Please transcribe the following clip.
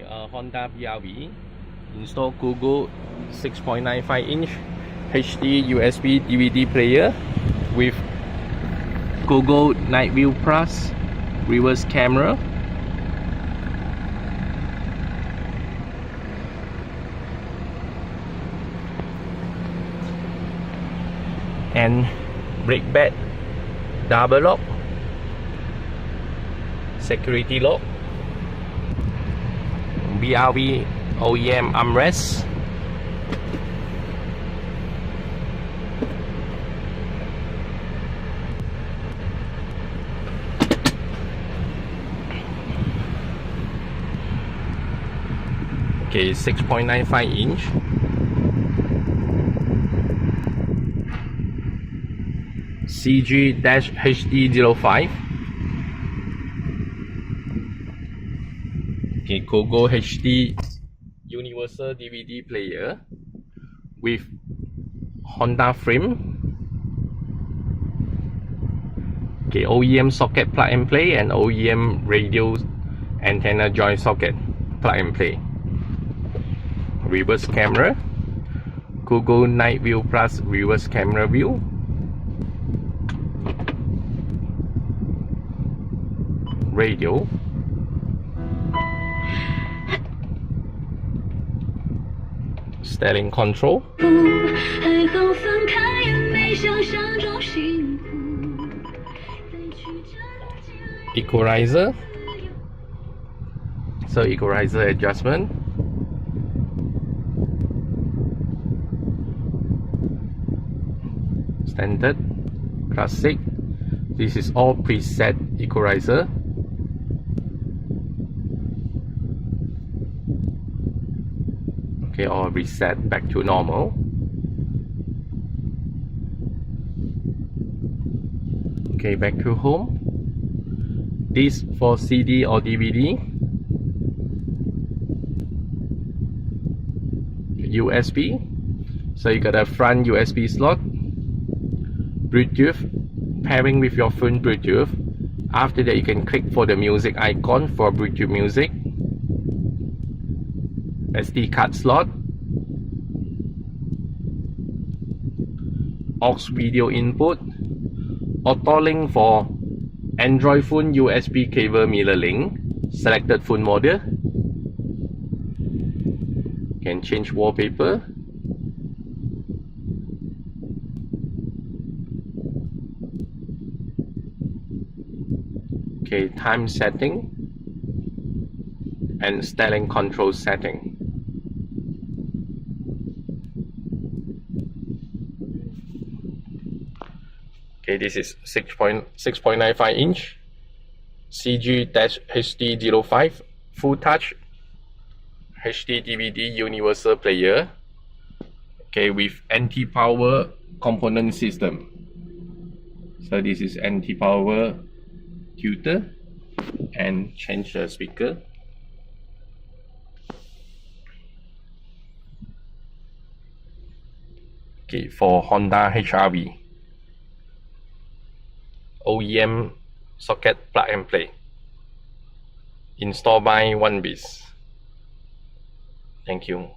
Honda BRV. Install Cogoo 6.95-inch HD USB DVD player with Cogoo Night View Plus reverse camera. And Redbat double lock, security lock, BRV OEM armrest, okay, 6.95-inch. CG-HD05. Okay, Cogoo HD universal DVD player with Honda frame. Okay, OEM socket plug and play and OEM radio antenna joint socket plug and play. Reverse camera, Cogoo Night View Plus reverse camera view. Radio, steering control, equalizer, so equalizer adjustment, standard, classic. This is all preset equalizer. Okay, or reset back to normal. Okay, back to home. This for CD or DVD. USB. So you got a front USB slot. Bluetooth, pairing with your phone Bluetooth. After that, you can click for the music icon for Bluetooth music. SD card slot, aux video input, auto link for Android phone USB cable mirror link, selected phone model, can change wallpaper, okay, time setting and styling control setting. Okay, this is 6.95-inch CG-HD05 full touch HD DVD universal player. Okay, with anti-power component system. So this is anti-power tutor and change the speaker. Okay, for Honda HRV. OEM socket plug and play. Installed by 1BIS. Thank you.